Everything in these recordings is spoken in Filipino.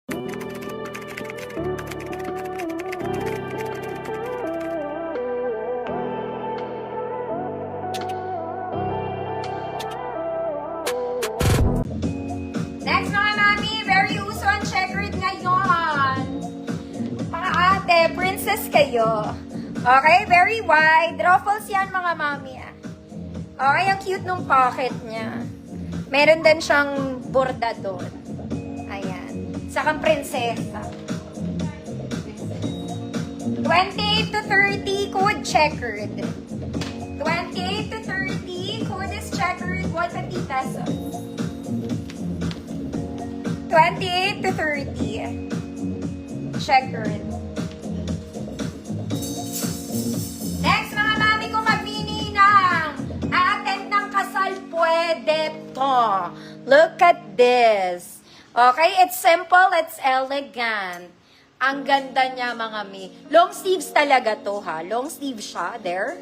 Next mga mami, very uso ang checkered ngayon. Mga ate, princess kayo. Okay, very wide. Ruffles yan mga mami. Okay, ang cute nung pocket niya. Meron din siyang borda doon. Ayan. Sakang prinsesa. 28 to 30, code checkered. 28 to 30, code is checkered, 150 pesos. 28 to 30. Checkered. Next, mga mami, kung magbini ng a-attend ng kasal, pwede to. Look at this. Okay, it's simple, it's elegant. Ang ganda niya, mga mi. Long sleeves talaga to, ha? Long sleeve siya, there.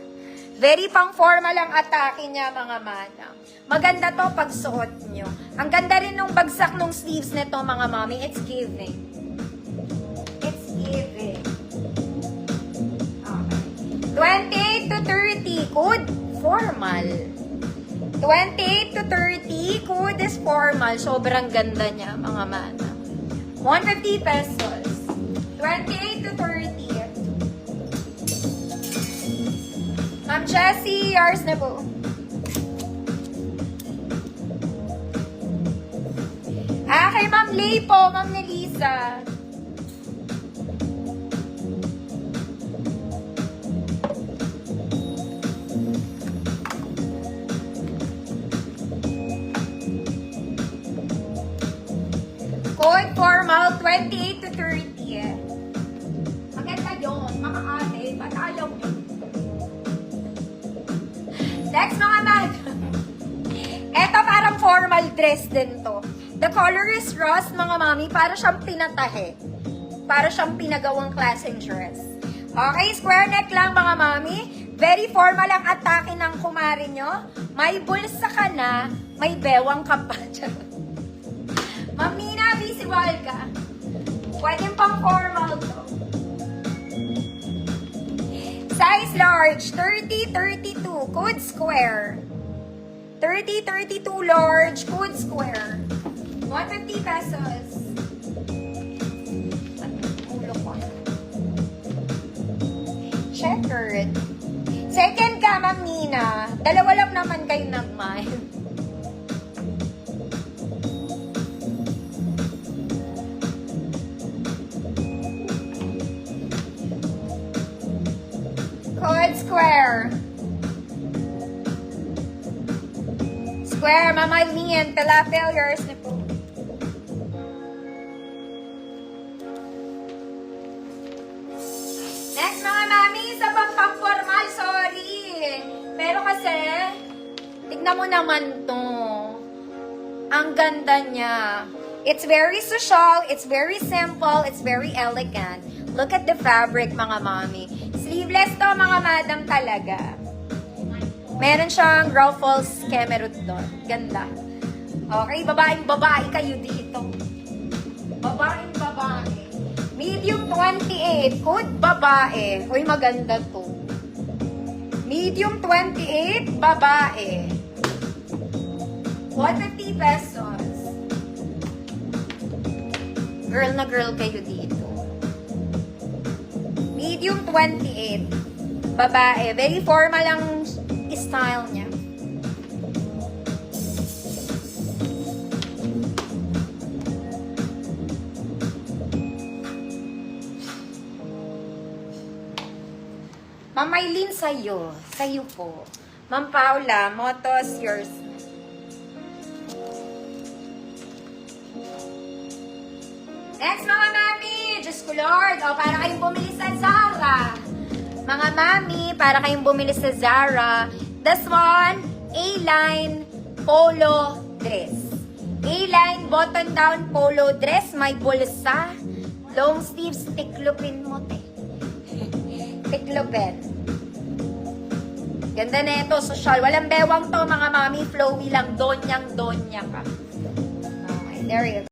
Very pang formal ang atake niya, mga manang. Maganda to pag suot nyo. Ang ganda rin nung bagsak nung sleeves nito, mga mami. It's giving. It's giving. Okay. 28 to 30, code formal. 28 to 30, code is formal. Sobrang ganda niya, mga manang. 150 pesos. 28 to 30. Ma'am Jessie, yours na po. Kay Ma'am Lay po, Ma'am Nelisa. Code formal, 28 to 30. Maganda yun, mga ate. Ba't ayaw nyo? Next, mga madam. Eto parang formal dress din to. The color is rust, mga mami. Para siyang pinatahe. Para siyang pinagawang klaseng dress. Okay, square neck lang, mga mami. Very formal ang atake ng kumari nyo. May bulsa ka na, may bewang ka pa. Ma'am Nina, visual ka. Pwede pang formal to. Size large, 30-32, code square. 30-32 large, code square. 150 pesos. Ulo ko. Checkered. Second ka, Ma'am Nina. Dalawa lang naman kayo nagmahal. Code square. Square, Mama Lian, Tilapia, yours na po. Next, mga mami, sa pang-formal, sorry. Pero kasi, tignan mo naman to. Ang ganda niya. It's very social, it's very simple, it's very elegant. Look at the fabric, mga mami. Sleeveless to, mga madam talaga. Meron siyang ruffles kemerut doon. Ganda. Okay, babaeng-babae kayo dito. Babaeng-babae. Medium 28, code babae. Uy, maganda to. Medium 28, babae. 150 pesos. Girl na girl kayo dito. Medium 28. Babae. Very formal ang style niya. Ma'am Maylin, sa'yo. Sa'yo po. Ma'am Paula, Motos, yours. Next, mga mami. Diyos ko Lord. O, para kayong bumili sa Zara. Mga mami, para kayong bumili sa Zara. This one, A-line polo dress. A-line button down polo dress. May bulsa. Long sleeves. Tiklopin mo, te. Tiklopin. Ganda na ito. Social. Walang bewang to, mga mami. Flowy lang. Donyang-donya ka. Okay, there you go.